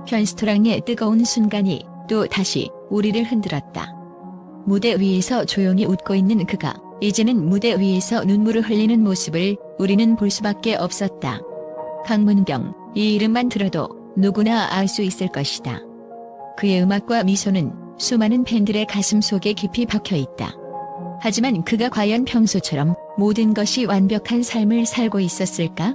편스토랑의 뜨거운 순간이 또 다시 우리를 흔들었다. 무대 위에서 조용히 웃고 있는 그가 이제는 무대 위에서 눈물을 흘리는 모습을 우리는 볼 수밖에 없었다. 강문경, 이 이름만 들어도 누구나 알 수 있을 것이다. 그의 음악과 미소는 수많은 팬들의 가슴 속에 깊이 박혀 있다. 하지만 그가 과연 평소처럼 모든 것이 완벽한 삶을 살고 있었을까?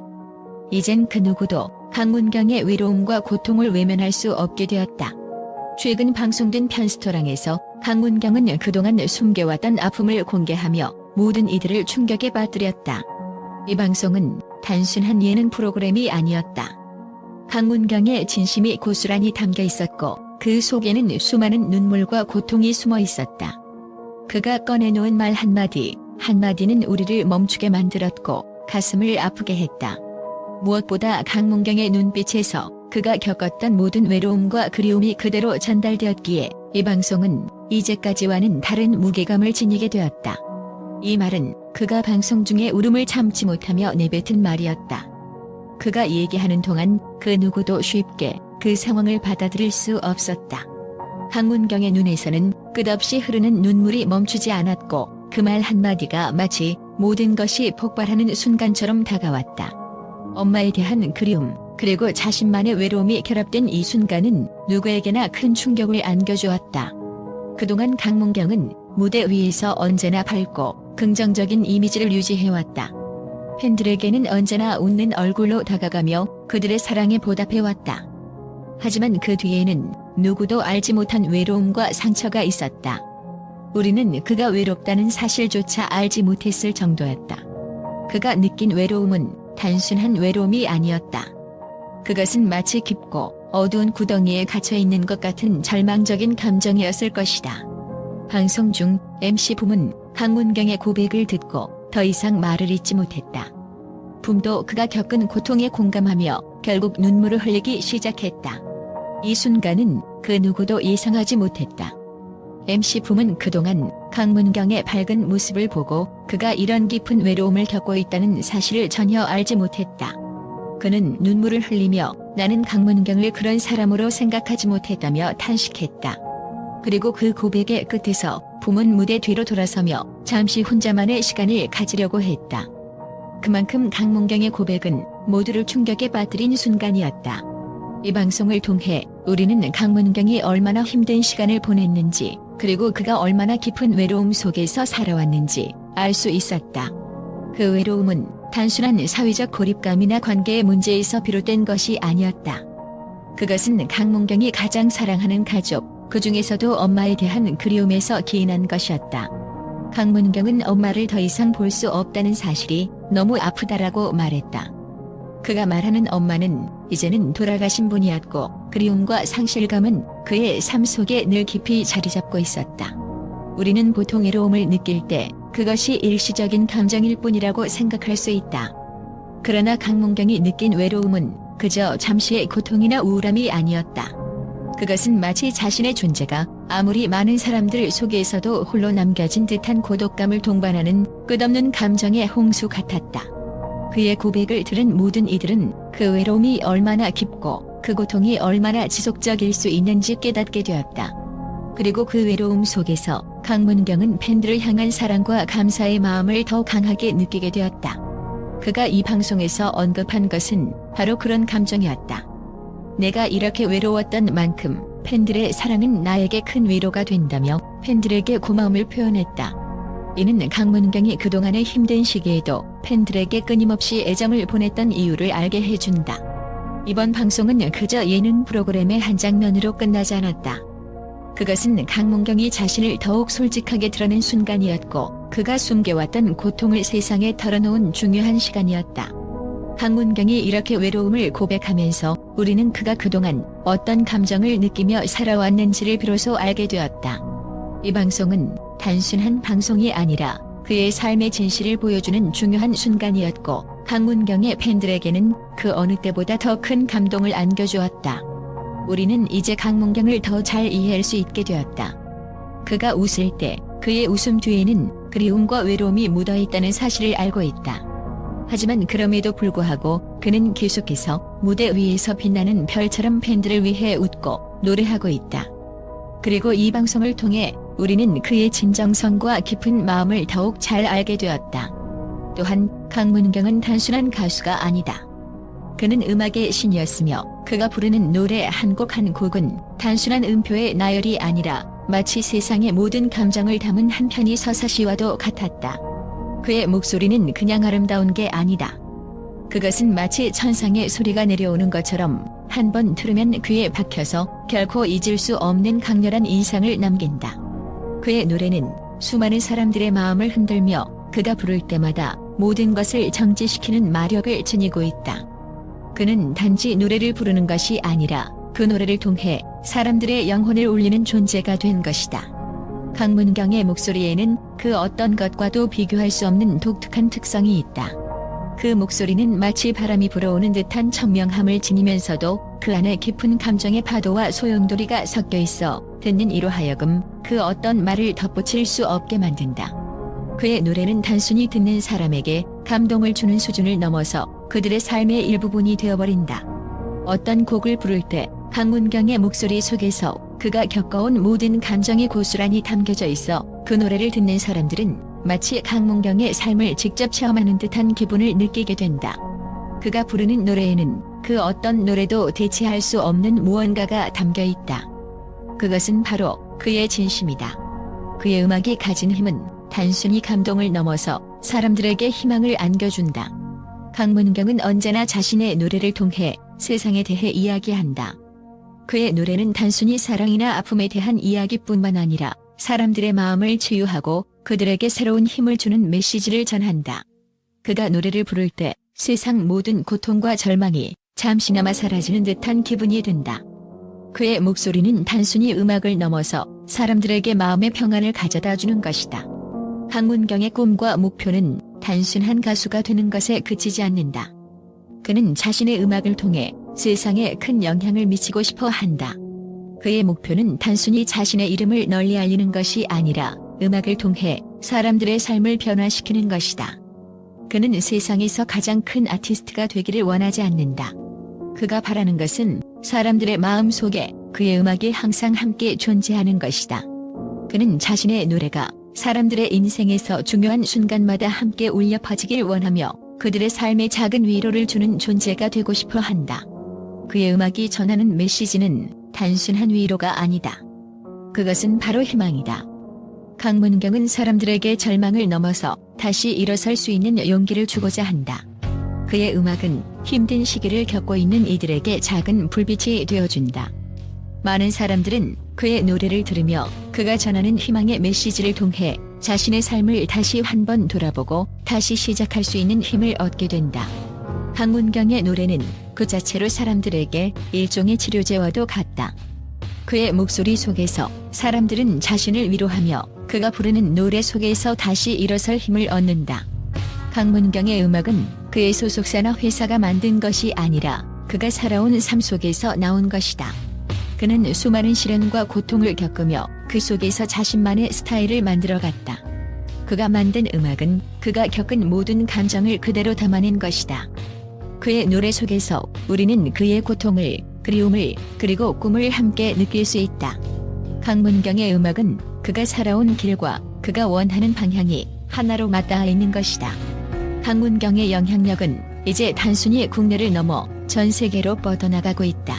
이젠 그 누구도 강문경의 외로움과 고통을 외면할 수 없게 되었다. 최근 방송된 편스토랑에서 강문경은 그동안 숨겨왔던 아픔을 공개하며 모든 이들을 충격에 빠뜨렸다. 이 방송은 단순한 예능 프로그램이 아니었다. 강문경의 진심이 고스란히 담겨 있었고 그 속에는 수많은 눈물과 고통이 숨어 있었다. 그가 꺼내놓은 말 한마디는 우리를 멈추게 만들었고 가슴을 아프게 했다. 무엇보다 강문경의 눈빛에서 그가 겪었던 모든 외로움과 그리움이 그대로 전달되었기에 이 방송은 이제까지와는 다른 무게감을 지니게 되었다. 이 말은 그가 방송 중에 울음을 참지 못하며 내뱉은 말이었다. 그가 얘기하는 동안 그 누구도 쉽게 그 상황을 받아들일 수 없었다. 강문경의 눈에서는 끝없이 흐르는 눈물이 멈추지 않았고 그 말 한마디가 마치 모든 것이 폭발하는 순간처럼 다가왔다. 엄마에 대한 그리움, 그리고 자신만의 외로움이 결합된 이 순간은 누구에게나 큰 충격을 안겨주었다. 그동안 강문경은 무대 위에서 언제나 밝고 긍정적인 이미지를 유지해왔다. 팬들에게는 언제나 웃는 얼굴로 다가가며 그들의 사랑에 보답해왔다. 하지만 그 뒤에는 누구도 알지 못한 외로움과 상처가 있었다. 우리는 그가 외롭다는 사실조차 알지 못했을 정도였다. 그가 느낀 외로움은 단순한 외로움이 아니었다. 그것은 마치 깊고 어두운 구덩이에 갇혀있는 것 같은 절망적인 감정이었을 것이다. 방송 중 MC 붐은 강문경의 고백을 듣고 더 이상 말을 잇지 못했다. 붐도 그가 겪은 고통에 공감하며 결국 눈물을 흘리기 시작했다. 이 순간은 그 누구도 예상하지 못했다. MC 붐은 그동안 강문경의 밝은 모습을 보고 그가 이런 깊은 외로움을 겪고 있다는 사실을 전혀 알지 못했다. 그는 눈물을 흘리며 나는 강문경을 그런 사람으로 생각하지 못했다며 탄식했다. 그리고 그 고백의 끝에서 붐은 무대 뒤로 돌아서며 잠시 혼자만의 시간을 가지려고 했다. 그만큼 강문경의 고백은 모두를 충격에 빠뜨린 순간이었다. 이 방송을 통해 우리는 강문경이 얼마나 힘든 시간을 보냈는지 그리고 그가 얼마나 깊은 외로움 속에서 살아왔는지 알 수 있었다. 그 외로움은 단순한 사회적 고립감이나 관계의 문제에서 비롯된 것이 아니었다. 그것은 강문경이 가장 사랑하는 가족, 그 중에서도 엄마에 대한 그리움에서 기인한 것이었다. 강문경은 엄마를 더 이상 볼 수 없다는 사실이 너무 아프다라고 말했다. 그가 말하는 엄마는 이제는 돌아가신 분이었고 그리움과 상실감은 그의 삶 속에 늘 깊이 자리 잡고 있었다. 우리는 보통 외로움을 느낄 때 그것이 일시적인 감정일 뿐이라고 생각할 수 있다. 그러나 강문경이 느낀 외로움은 그저 잠시의 고통이나 우울함이 아니었다. 그것은 마치 자신의 존재가 아무리 많은 사람들 속에서도 홀로 남겨진 듯한 고독감을 동반하는 끝없는 감정의 홍수 같았다. 그의 고백을 들은 모든 이들은 그 외로움이 얼마나 깊고 그 고통이 얼마나 지속적일 수 있는지 깨닫게 되었다. 그리고 그 외로움 속에서 강문경은 팬들을 향한 사랑과 감사의 마음을 더 강하게 느끼게 되었다. 그가 이 방송에서 언급한 것은 바로 그런 감정이었다. 내가 이렇게 외로웠던 만큼 팬들의 사랑은 나에게 큰 위로가 된다며 팬들에게 고마움을 표현했다. 이는 강문경이 그동안의 힘든 시기에도 팬들에게 끊임없이 애정을 보냈던 이유를 알게 해준다. 이번 방송은 그저 예능 프로그램의 한 장면으로 끝나지 않았다. 그것은 강문경이 자신을 더욱 솔직하게 드러낸 순간이었고 그가 숨겨왔던 고통을 세상에 털어놓은 중요한 시간이었다. 강문경이 이렇게 외로움을 고백하면서 우리는 그가 그동안 어떤 감정을 느끼며 살아왔는지를 비로소 알게 되었다. 이 방송은 단순한 방송이 아니라 그의 삶의 진실을 보여주는 중요한 순간이었고 강문경의 팬들에게는 그 어느 때보다 더 큰 감동을 안겨주었다. 우리는 이제 강문경을 더 잘 이해할 수 있게 되었다. 그가 웃을 때 그의 웃음 뒤에는 그리움과 외로움이 묻어있다는 사실을 알고 있다. 하지만 그럼에도 불구하고 그는 계속해서 무대 위에서 빛나는 별처럼 팬들을 위해 웃고 노래하고 있다. 그리고 이 방송을 통해 우리는 그의 진정성과 깊은 마음을 더욱 잘 알게 되었다. 또한 강문경은 단순한 가수가 아니다. 그는 음악의 신이었으며 그가 부르는 노래 한 곡 한 곡은 단순한 음표의 나열이 아니라 마치 세상의 모든 감정을 담은 한 편의 서사시와도 같았다. 그의 목소리는 그냥 아름다운 게 아니다. 그것은 마치 천상의 소리가 내려오는 것처럼 한 번 들으면 귀에 박혀서 결코 잊을 수 없는 강렬한 인상을 남긴다. 그의 노래는 수많은 사람들의 마음을 흔들며 그가 부를 때마다 모든 것을 정지시키는 마력을 지니고 있다. 그는 단지 노래를 부르는 것이 아니라 그 노래를 통해 사람들의 영혼을 울리는 존재가 된 것이다. 강문경의 목소리에는 그 어떤 것과도 비교할 수 없는 독특한 특성이 있다. 그 목소리는 마치 바람이 불어오는 듯한 청명함을 지니면서도 그 안에 깊은 감정의 파도와 소용돌이가 섞여 있어 듣는 이로 하여금 그 어떤 말을 덧붙일 수 없게 만든다. 그의 노래는 단순히 듣는 사람에게 감동을 주는 수준을 넘어서 그들의 삶의 일부분이 되어버린다. 어떤 곡을 부를 때 강문경의 목소리 속에서 그가 겪어온 모든 감정이 고스란히 담겨져 있어 그 노래를 듣는 사람들은 마치 강문경의 삶을 직접 체험하는 듯한 기분을 느끼게 된다. 그가 부르는 노래에는 그 어떤 노래도 대체할 수 없는 무언가가 담겨 있다. 그것은 바로 그의 진심이다. 그의 음악이 가진 힘은 단순히 감동을 넘어서 사람들에게 희망을 안겨준다. 강문경은 언제나 자신의 노래를 통해 세상에 대해 이야기한다. 그의 노래는 단순히 사랑이나 아픔에 대한 이야기뿐만 아니라 사람들의 마음을 치유하고 그들에게 새로운 힘을 주는 메시지를 전한다. 그가 노래를 부를 때 세상 모든 고통과 절망이 잠시나마 사라지는 듯한 기분이 든다. 그의 목소리는 단순히 음악을 넘어서 사람들에게 마음의 평안을 가져다 주는 것이다. 강문경의 꿈과 목표는 단순한 가수가 되는 것에 그치지 않는다. 그는 자신의 음악을 통해 세상에 큰 영향을 미치고 싶어 한다. 그의 목표는 단순히 자신의 이름을 널리 알리는 것이 아니라 음악을 통해 사람들의 삶을 변화시키는 것이다. 그는 세상에서 가장 큰 아티스트가 되기를 원하지 않는다. 그가 바라는 것은 사람들의 마음 속에 그의 음악이 항상 함께 존재하는 것이다. 그는 자신의 노래가 사람들의 인생에서 중요한 순간마다 함께 울려 퍼지길 원하며 그들의 삶에 작은 위로를 주는 존재가 되고 싶어 한다. 그의 음악이 전하는 메시지는 단순한 위로가 아니다. 그것은 바로 희망이다. 강문경은 사람들에게 절망을 넘어서 다시 일어설 수 있는 용기를 주고자 한다. 그의 음악은 힘든 시기를 겪고 있는 이들에게 작은 불빛이 되어준다. 많은 사람들은 그의 노래를 들으며 그가 전하는 희망의 메시지를 통해 자신의 삶을 다시 한 번 돌아보고 다시 시작할 수 있는 힘을 얻게 된다. 강문경의 노래는 그 자체로 사람들에게 일종의 치료제와도 같다. 그의 목소리 속에서 사람들은 자신을 위로하며 그가 부르는 노래 속에서 다시 일어설 힘을 얻는다. 강문경의 음악은 그의 소속사나 회사가 만든 것이 아니라 그가 살아온 삶 속에서 나온 것이다. 그는 수많은 시련과 고통을 겪으며 그 속에서 자신만의 스타일을 만들어갔다. 그가 만든 음악은 그가 겪은 모든 감정을 그대로 담아낸 것이다. 그의 노래 속에서 우리는 그의 고통을, 그리움을, 그리고 꿈을 함께 느낄 수 있다. 강문경의 음악은 그가 살아온 길과 그가 원하는 방향이 하나로 맞닿아 있는 것이다. 강문경의 영향력은 이제 단순히 국내를 넘어 전 세계로 뻗어나가고 있다.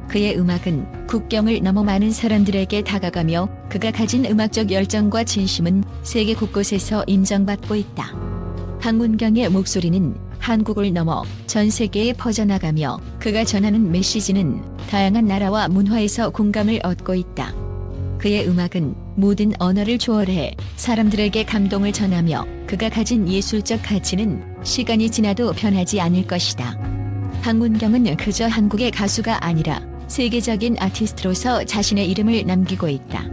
그의 음악은 국경을 넘어 많은 사람들에게 다가가며 그가 가진 음악적 열정과 진심은 세계 곳곳에서 인정받고 있다. 강문경의 목소리는 한국을 넘어 전 세계에 퍼져나가며 그가 전하는 메시지는 다양한 나라와 문화에서 공감을 얻고 있다. 그의 음악은 모든 언어를 초월해 사람들에게 감동을 전하며 그가 가진 예술적 가치는 시간이 지나도 변하지 않을 것이다. 강문경은 그저 한국의 가수가 아니라 세계적인 아티스트로서 자신의 이름을 남기고 있다.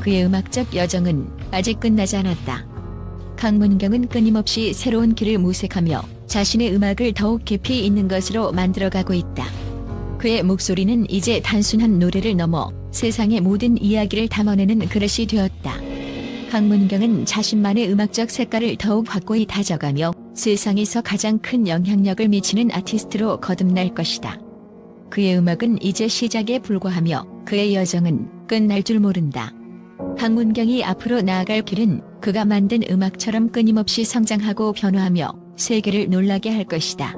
그의 음악적 여정은 아직 끝나지 않았다. 강문경은 끊임없이 새로운 길을 모색하며 자신의 음악을 더욱 깊이 있는 것으로 만들어가고 있다. 그의 목소리는 이제 단순한 노래를 넘어 세상의 모든 이야기를 담아내는 그릇이 되었다. 강문경은 자신만의 음악적 색깔을 더욱 확고히 다져가며 세상에서 가장 큰 영향력을 미치는 아티스트로 거듭날 것이다. 그의 음악은 이제 시작에 불과하며 그의 여정은 끝날 줄 모른다. 박문경이 앞으로 나아갈 길은 그가 만든 음악처럼 끊임없이 성장하고 변화하며 세계를 놀라게 할 것이다.